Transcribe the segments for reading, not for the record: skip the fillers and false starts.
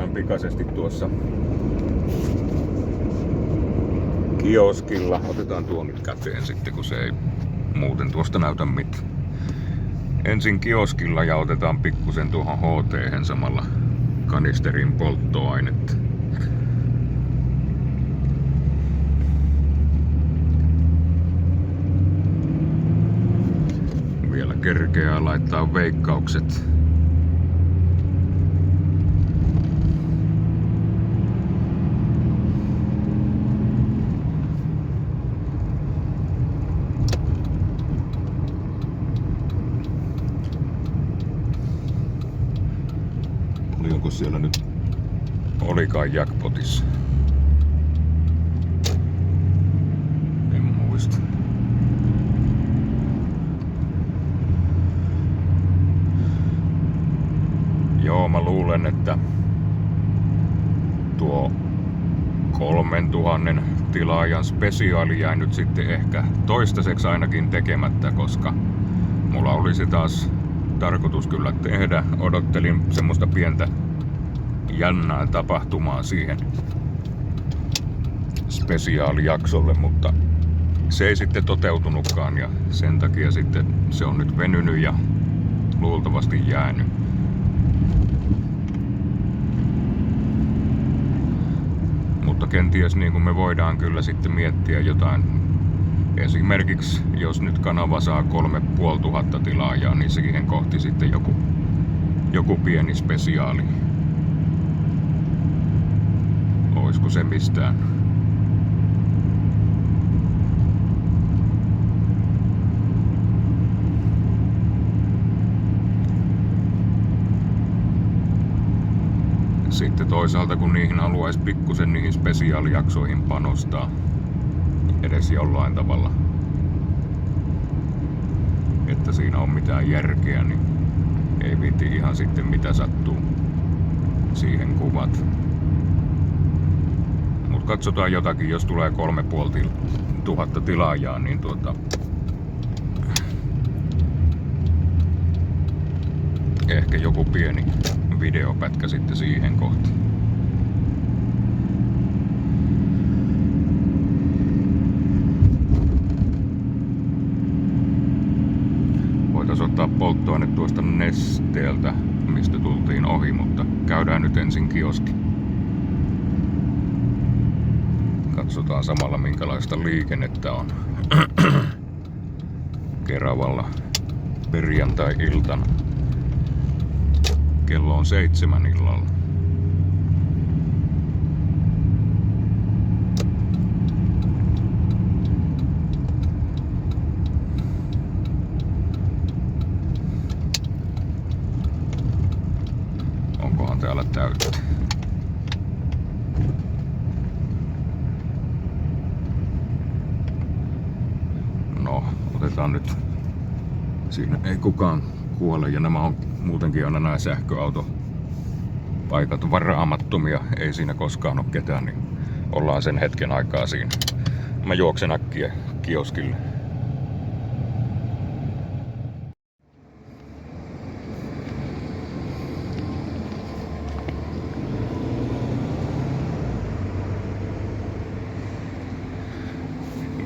käydään pikaisesti tuossa kioskilla. Otetaan tuo nyt käteen sitten, kun se ei muuten tuosta näytä mitään. Ensin kioskilla ja otetaan pikkusen tuohon HT:hen samalla kanisterin polttoainetta. Vielä kerkeää laittaa veikkaukset. Onko siellä nyt olikaan jackpotissa? En muista. Joo, mä luulen, että tuo 3000 tilaajan spesiaali jäi nyt sitten ehkä toistaiseksi ainakin tekemättä, koska mulla olisi taas tarkoitus kyllä tehdä. Odottelin semmoista pientä jännää tapahtumaa siihen spesiaalijaksolle, mutta se ei sitten toteutunutkaan ja sen takia sitten se on nyt venynyt ja luultavasti jäänyt. Mutta kenties niin kuin me voidaan kyllä sitten miettiä jotain. Esimerkiksi jos nyt kanava saa 3500 tilaajaa, niin siihen kohti sitten joku pieni spesiaali. Olisiko se mistään? Sitten toisaalta kun niihin haluaisi pikkusen niihin spesiaalijaksoihin panostaa edes jollain tavalla, että siinä on mitään järkeä, niin ei viitti ihan sitten mitä sattuu siihen kuvat. Mut katsotaan jotakin, jos tulee 3500 tilaajaa, niin ehkä joku pieni videopätkä sitten siihen kohti. Voitaisiin ottaa polttoaine tuosta Nesteeltä, mistä tultiin ohi, mutta käydään nyt ensin kioski. Katsotaan samalla minkälaista liikennettä on Keravalla perjantai-iltana. Kello on 7 illalla. Onkohan täällä täyttä? No, otetaan nyt. Siinä ei kukaan kuole ja nämä on muutenkin aina nämä sähköautopaikat varaamattomia. Ei siinä koskaan ole ketään, niin ollaan sen hetken aikaa siinä. Mä juoksen äkkiä kioskille.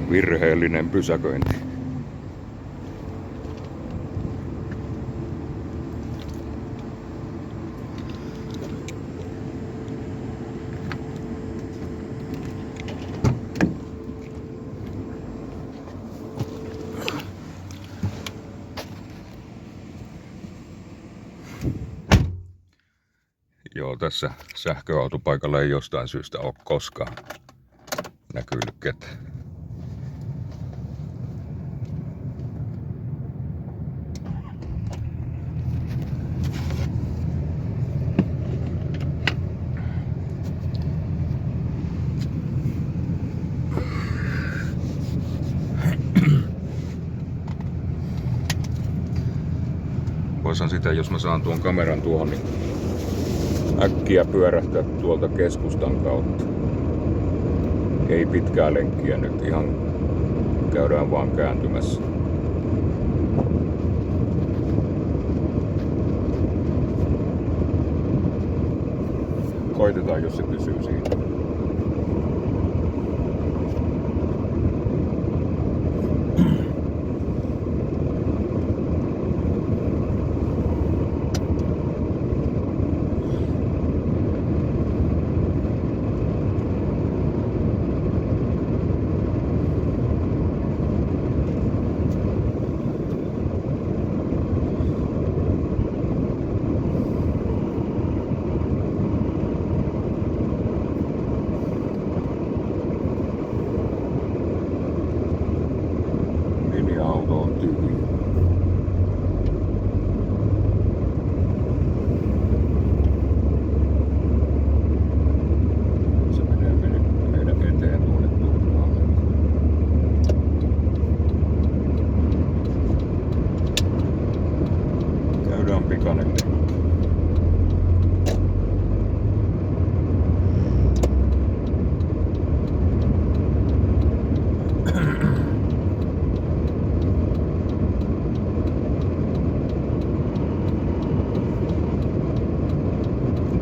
Virheellinen pysäköinti. Joo, tässä sähköautopaikalla ei jostain syystä ole koskaan näkynyt ketään. Voisin sitä, jos mä saan tuon kameran tuohon, niin äkkiä pyörähtää tuolta keskustan kautta. Ei pitkää lenkkiä nyt, ihan käydään vaan kääntymässä. Koitetaan, jos se pysyy siinä. Linja-auto on tyhjä. Se menee meidän eteen tuonne Turvaalle. Käydään pikainen lenkki.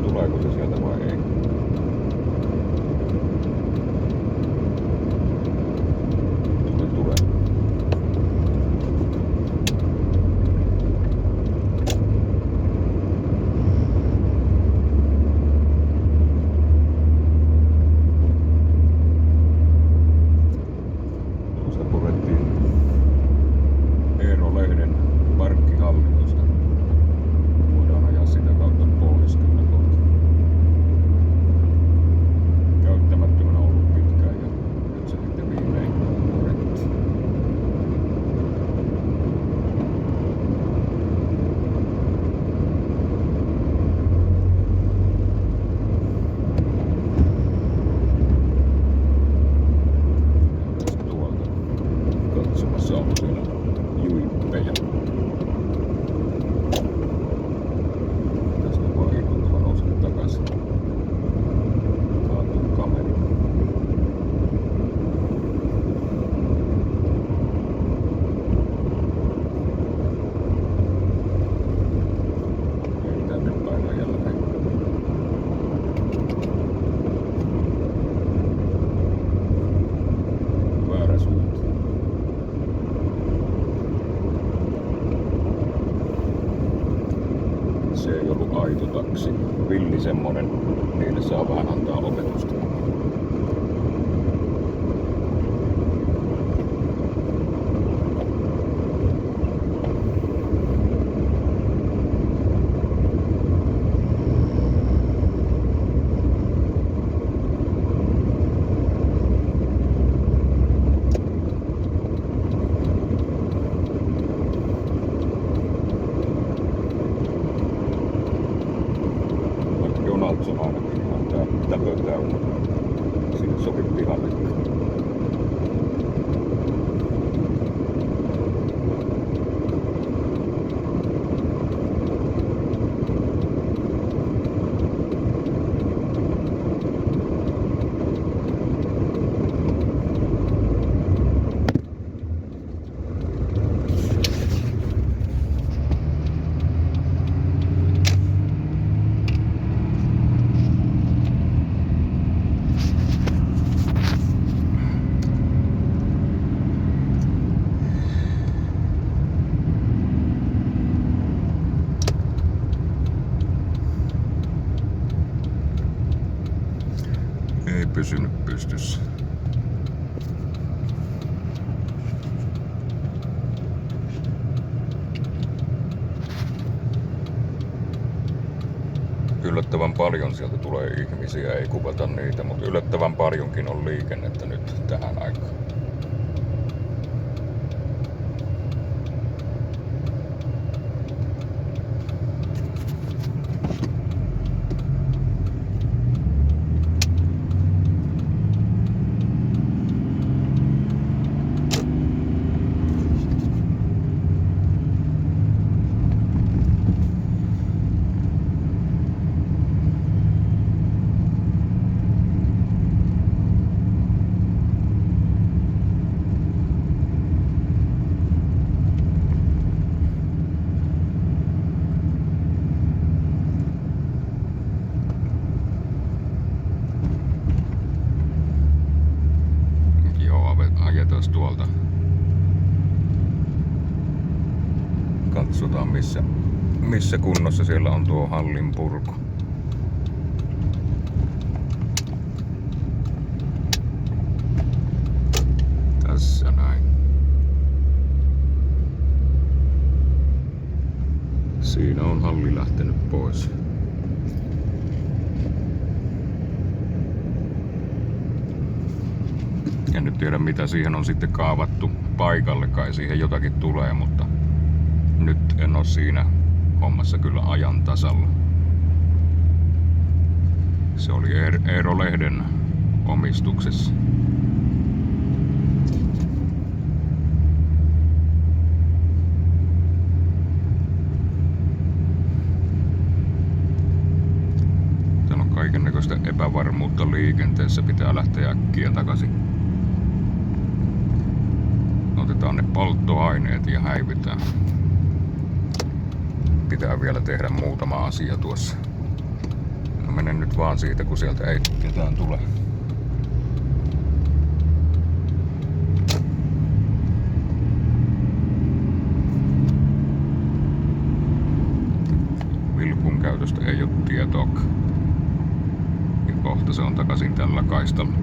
Tuleeko se sieltä vai ei? Tulee. Tuosta purettiin Eero Lehden parkkihallitusta. Voidaan ajaa sitä kautta pois kyllä tuolta. Käyttämättömänä ollut pitkään ja nyt se sitten viimein purettiin. Tuolta katsomassa on siellä juippeja. Tästä vaan ilmoittava nousin takaisin. Kaatuu kamera. Ei tänne päin ajalla. Väärä suunta. Se ei ollut aito taksi. Villi semmonen. Niille saa vähän antaa opetusta. Donaldson ainakin ihan täynnä. Sinne sopi pihalle. Ei pysynyt pystyssä. Yllättävän paljon sieltä tulee ihmisiä, ei kuvata niitä, mutta yllättävän paljonkin on liikennettä nyt tähän aikaan. Katsotaan tuolta. Katsotaan missä kunnossa siellä on tuo hallin purku. Tässä näin. Siinä on halli lähtenyt pois. En nyt tiedä mitä siihen on sitten kaavattu paikalle, kai siihen jotakin tulee, mutta nyt en oo siinä hommassa kyllä ajan tasalla. Se oli Eero Lehden omistuksessa. Täällä on kaikennäköistä epävarmuutta liikenteessä, pitää lähteä äkkiä takaisin. Otetaan ne polttoaineet ja häivytään. Pitää vielä tehdä muutama asia tuossa. No menen nyt vaan siitä, kun sieltä ei ketään tule. Vilkun käytöstä ei ole tietoakaan. Ja kohta se on takaisin tällä kaistalla.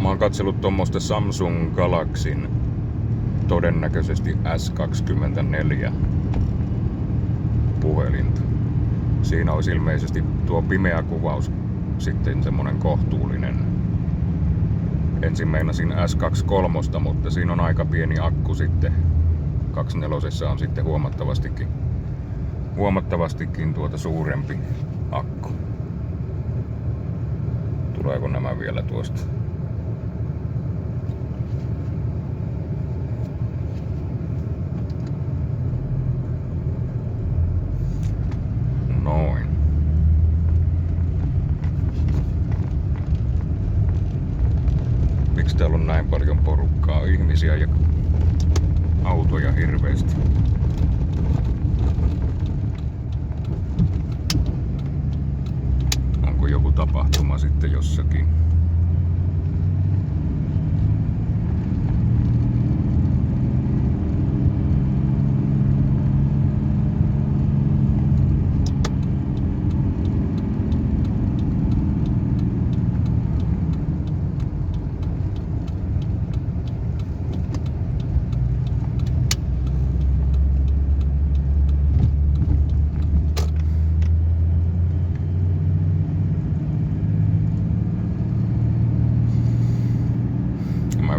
Mä oon katsellut tuommoista Samsung Galaxyn todennäköisesti S24 puhelinta. Siinä olisi ilmeisesti tuo pimeä kuvaus sitten semmonen kohtuullinen. Ensin meinasin S23, mutta siinä on aika pieni akku sitten. 24 on sitten huomattavastikin suurempi akku. Tuleeko nämä vielä tuosta? Noin. Miksi täällä on näin paljon porukkaa, ihmisiä ja autoja hirveästi? Onko joku tapahtuma sitten jossakin?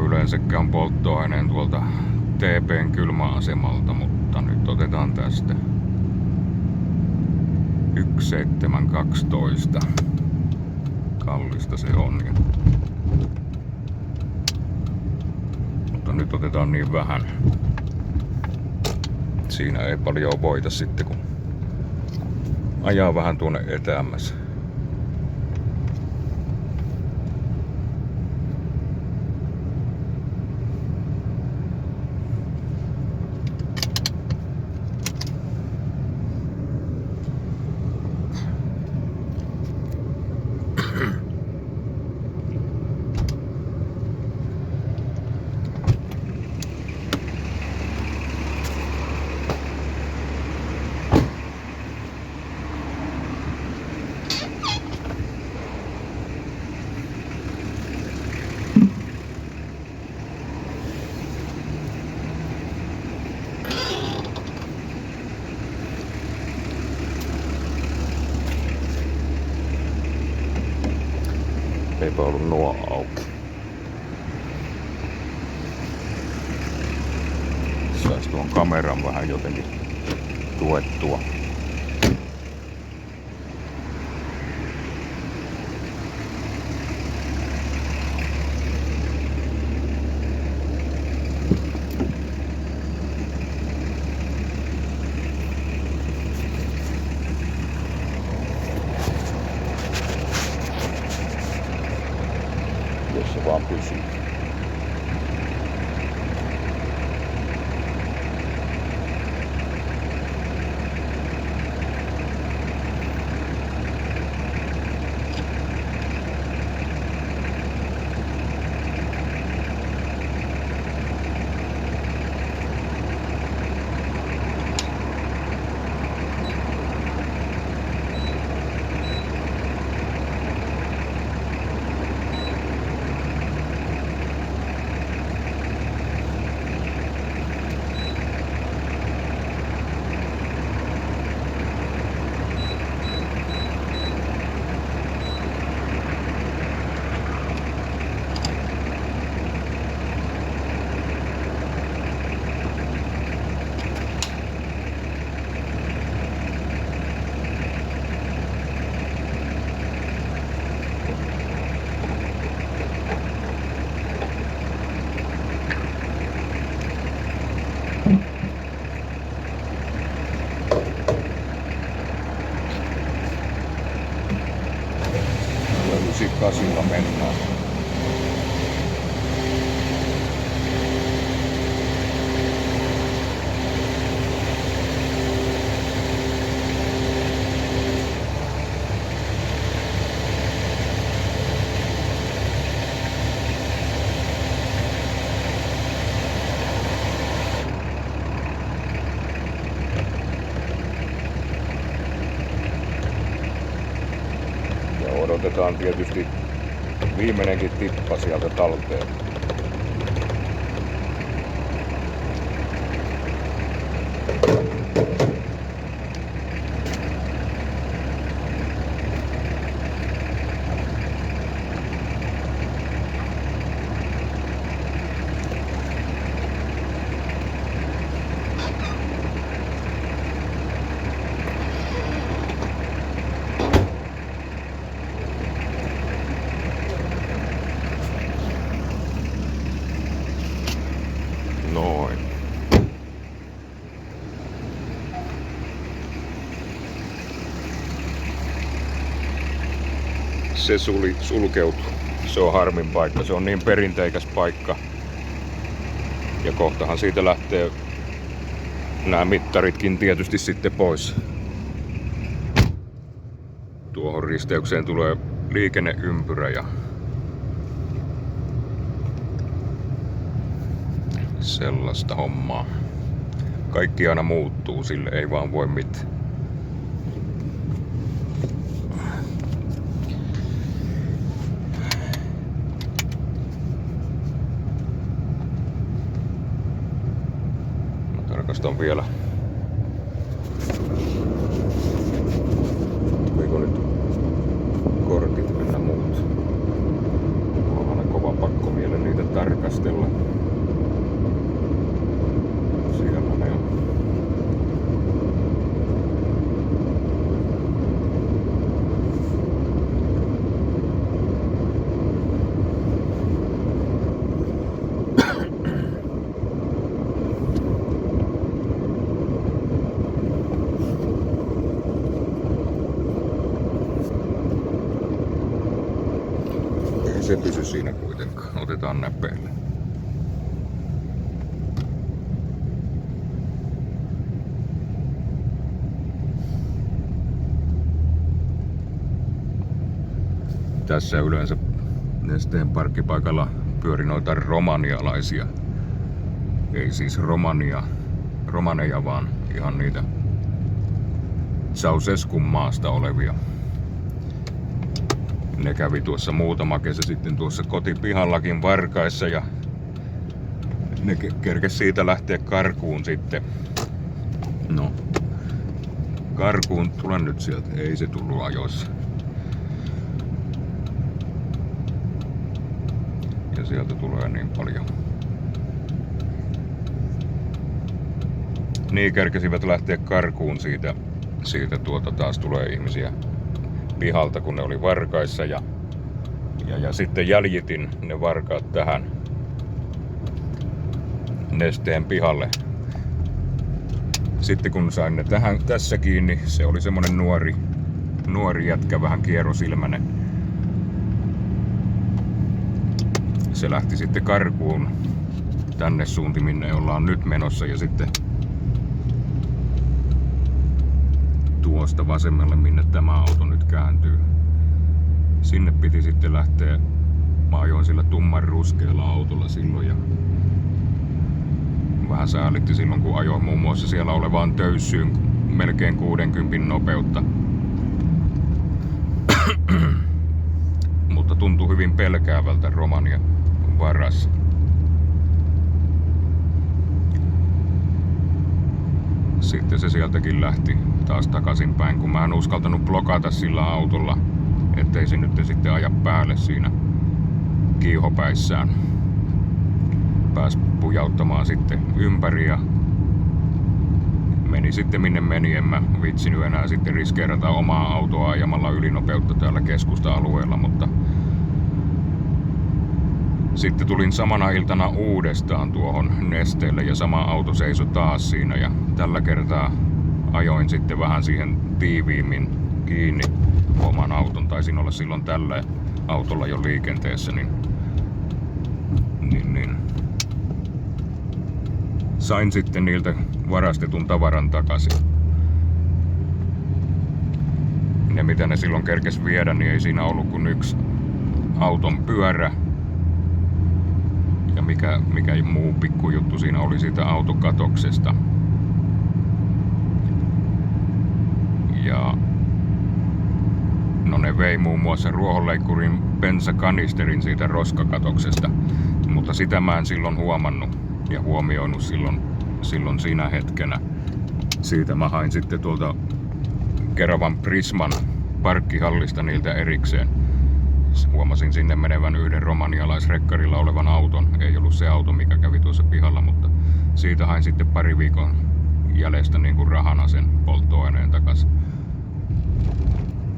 Yleensäkään polttoaineen tuolta TP:n kylmäasemalta, mutta nyt otetaan tästä 1,712. Kallista se on. Mutta nyt otetaan niin vähän. Siinä ei paljon voita sitten, kun ajaa vähän tuonne etäämmässä. Eipä ollut nuo auki. Saisi tuon kameran vähän jotenkin tuettua. otetaan tietysti viimeinenkin tippa sieltä talteen. Noin. Se sulkeutui. Se on harmin paikka. Se on niin perinteikäs paikka. Ja kohtahan siitä lähtee nämä mittaritkin tietysti sitten pois. Tuohon risteykseen tulee liikenneympyrä ja sellaista hommaa. Kaikki aina muuttuu, sille ei vaan voi mitään. Mä tarkastan vielä. Tuliko nyt kortit ynnä muut? Mulla on aina kova pakko vielä niitä tarkastella. Siellä ne on. Ei se pysy siinä kuitenkaan. Otetaan näpeille. Tässä yleensä Nesteen parkkipaikalla pyöri noita romanialaisia. Ei siis romaneja, vaan ihan niitä Ceausescun maasta olevia. Ne kävi tuossa muutama kesä sitten tuossa kotipihallakin Varkaissa ja ne kerkesi siitä lähteä karkuun sitten. No, karkuun tulen nyt sieltä. Ei se tullut ajoissa. Ja sieltä tulee niin paljon. Niin kerkesivät lähteä karkuun siitä taas tulee ihmisiä pihalta, kun ne oli Varkaissa ja sitten jäljitin ne varkaat tähän Nesteen pihalle. Sitten kun sain ne tässä kiinni, se oli semmonen nuori jätkä, vähän kierrosilmäinen. Se lähti sitten karkuun tänne suuntiin, minne ollaan nyt menossa, ja sitten tuosta vasemmalle, minne tämä auto nyt kääntyy. Sinne piti sitten lähteä. Mä ajoin sillä tumman ruskealla autolla silloin ja vähän säälitti silloin, kun ajoin muun muassa siellä olevaan töyssyyn melkein 60 nopeutta. Mutta tuntui hyvin pelkäävältä Romania varassa. Sitten se sieltäkin lähti taas takaisinpäin, kun mä en uskaltanut blokata sillä autolla, ettei se nyt sitten aja päälle siinä kiihopäissään. Pääsi pujauttamaan sitten ympäri ja meni sitten minne meni. En mä vitsinyt enää sitten riskeerata omaa autoa ajamalla ylinopeutta täällä keskusta-alueella, mutta sitten tulin samana iltana uudestaan tuohon Nesteelle ja sama auto seisoi taas siinä ja tällä kertaa ajoin sitten vähän siihen tiiviimmin kiinni oman auton. Taisin olla silloin tällä autolla jo liikenteessä, niin sain sitten niiltä varastetun tavaran takaisin. Ne mitä ne silloin kerkes viedä, niin ei siinä ollut kuin yksi auton pyörä. Ja mikä muu pikkujuttu siinä oli siitä autokatoksesta. Ja no ne vei muun muassa ruohonleikkurin bensakanisterin siitä roskakatoksesta, mutta sitä mä en silloin huomannut ja huomioinut silloin siinä hetkenä. Siitä mä hain sitten tuolta Keravan Prisman parkkihallista niiltä erikseen. Huomasin sinne menevän yhden romanialaisrekkarilla olevan auton. Ei ollut se auto, mikä kävi tuossa pihalla, mutta siitä hain sitten pari viikon jäljestä niin kuin rahana sen polttoaineen takas.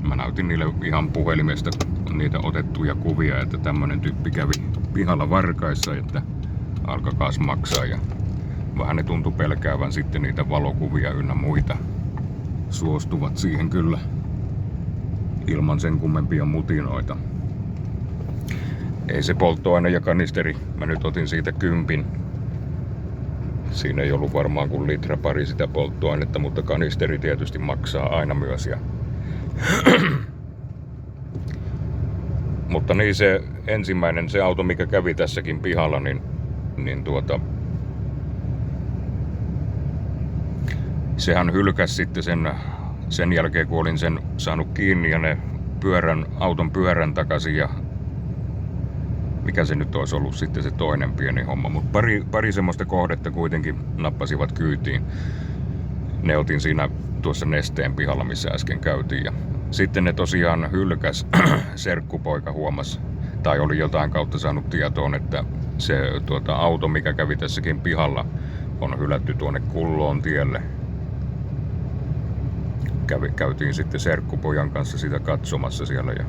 Mä näytin niille ihan puhelimesta niitä otettuja kuvia, että tämmönen tyyppi kävi pihalla varkaissa, että alkakaas maksaa. Ja vähän ne tuntui pelkäävän sitten niitä valokuvia ynnä muita. Suostuvat siihen kyllä ilman sen kummempia mutinoita. Ei se polttoaine ja kanisteri, mä nyt otin siitä 10. Siinä ei ollut varmaan kuin litra pari sitä polttoainetta, mutta kanisteri tietysti maksaa aina myös. Mutta niin se ensimmäinen, se auto mikä kävi tässäkin pihalla, niin sehän hylkäsi sitten sen jälkeen kun olin sen saanut kiinni ja ne auton pyörän takaisin ja mikä se nyt olisi ollut sitten se toinen pieni homma, mutta pari semmoista kohdetta kuitenkin nappasivat kyytiin. Ne otin siinä tuossa Nesteen pihalla, missä äsken käytiin. Ja sitten ne tosiaan hylkäs. Serkkupoika huomasi, tai oli jotain kautta saanut tietoon, että se auto, mikä kävi tässäkin pihalla, on hylätty tuonne Kulloon tielle. Käytiin sitten serkkupojan kanssa sitä katsomassa siellä ja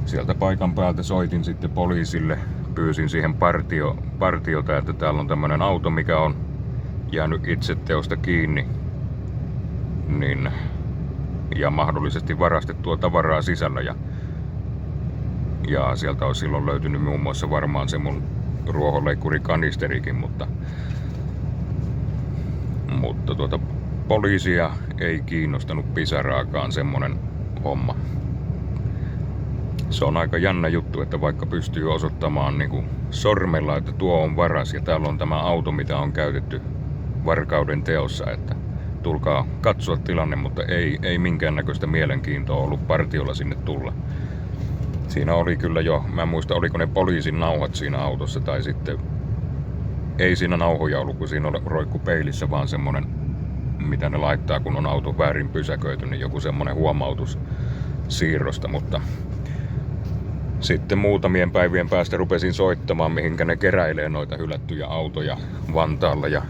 sieltä paikan päältä soitin sitten poliisille, pyysin siihen partiota, että täällä on tämmönen auto, mikä on jäänyt itse teosta kiinni ja mahdollisesti varastettua tavaraa sisällä ja sieltä olisi silloin löytynyt muun muassa varmaan se mun ruohonleikkurikanisterikin, mutta poliisia ei kiinnostanut pisaraakaan semmonen homma. Se on aika jännä juttu, että vaikka pystyy osoittamaan niin kuin sormella, että tuo on varas ja täällä on tämä auto, mitä on käytetty varkauden teossa, että tulkaa katsoa tilanne, mutta ei minkäännäköistä mielenkiintoa ollut partiolla sinne tulla. Siinä oli kyllä jo, mä en muista oliko ne poliisin nauhat siinä autossa tai sitten ei siinä nauhoja ollut, kun siinä roikku peilissä, vaan semmonen mitä ne laittaa, kun on auto väärin pysäköity, niin joku semmonen huomautus siirrosta, mutta sitten muutamien päivien päästä rupesin soittamaan, mihinkä ne keräilee noita hylättyjä autoja Vantaalla ja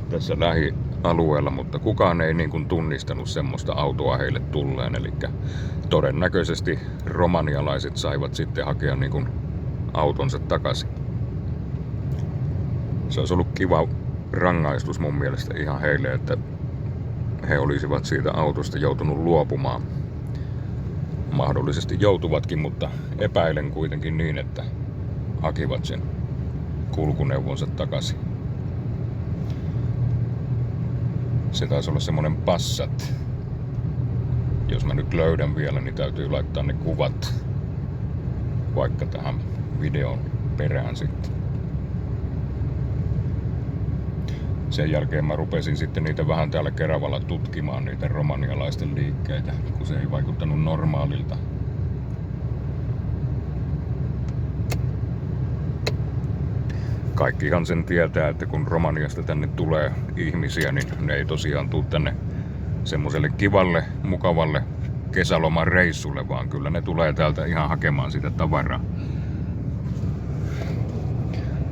tässä lähialueella, mutta kukaan ei niin kuin tunnistanut semmoista autoa heille tulleen, eli todennäköisesti romanialaiset saivat sitten hakea niin kuin autonsa takaisin. Se olisi ollut kiva rangaistus mun mielestä ihan heille, että he olisivat siitä autosta joutunut luopumaan. Mahdollisesti joutuvatkin, mutta epäilen kuitenkin niin, että hakivat sen kulkuneuvonsa takaisin. Se taisi olla semmonen Passat. Jos mä nyt löydän vielä, niin täytyy laittaa ne kuvat vaikka tähän videon perään sitten. Sen jälkeen mä rupesin sitten niitä vähän täällä Keravalla tutkimaan, niitä romanialaisten liikkeitä, kun se ei vaikuttanut normaalilta. Kaikkihan sen tietää, että kun Romaniasta tänne tulee ihmisiä, niin ne ei tosiaan tule tänne semmoselle kivalle, mukavalle kesäloman reissulle, vaan kyllä ne tulee täältä ihan hakemaan sitä tavaraa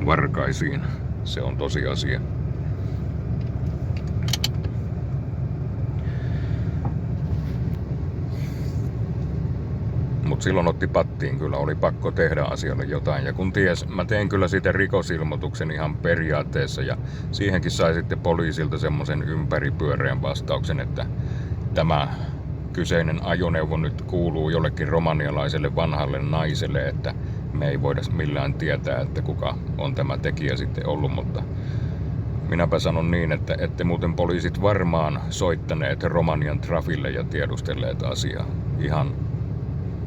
varkaisiin. Se on tosiasia. Mut silloin otti pattiin, kyllä oli pakko tehdä asialle jotain. Ja kun mä tein kyllä siitä rikosilmoituksen ihan periaatteessa ja siihenkin sai sitten poliisilta semmosen ympäripyöreän vastauksen, että tämä kyseinen ajoneuvo nyt kuuluu jollekin romanialaiselle vanhalle naiselle, että me ei voida millään tietää, että kuka on tämä tekijä sitten ollut, mutta minäpä sanon niin, että ette muuten poliisit varmaan soittaneet Romanian Trafille ja tiedustelleet asiaa.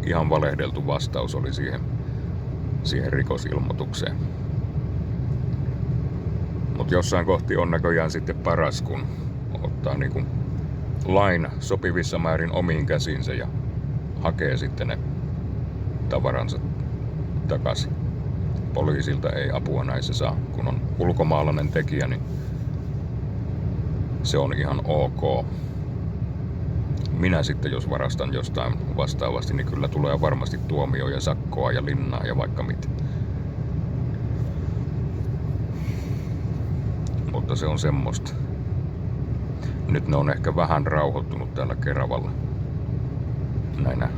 Ihan valehdeltu vastaus oli siihen rikosilmoitukseen. Mutta jossain kohti on näköjään sitten paras, kun ottaa niinku lain sopivissa määrin omiin käsiinsä ja hakee sitten ne tavaransa takaisin. Poliisilta ei apua näissä saa. Kun on ulkomaalainen tekijä, niin se on ihan ok. Minä sitten, jos varastan jostain vastaavasti, niin kyllä tulee varmasti tuomio ja sakkoa ja linnaa ja vaikka mitä. Mutta se on semmoista. Nyt ne on ehkä vähän rauhoittunut täällä Keravalla näinä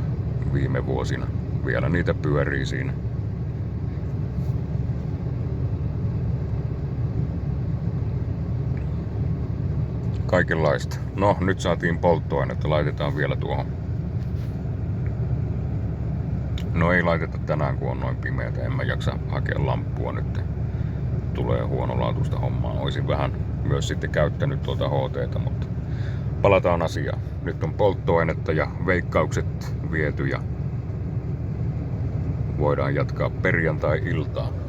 viime vuosina. Vielä niitä pyörii siinä. Kaikenlaista. No, nyt saatiin polttoainetta. Laitetaan vielä tuohon. No ei laiteta tänään, kun on noin pimeätä. En mä jaksa hakea lamppua nyt. Tulee huonolaatuista hommaa. Oisin vähän myös sitten käyttänyt tuota HT:tä, mutta palataan asiaan. Nyt on polttoainetta ja veikkaukset viety ja voidaan jatkaa perjantai-iltaa.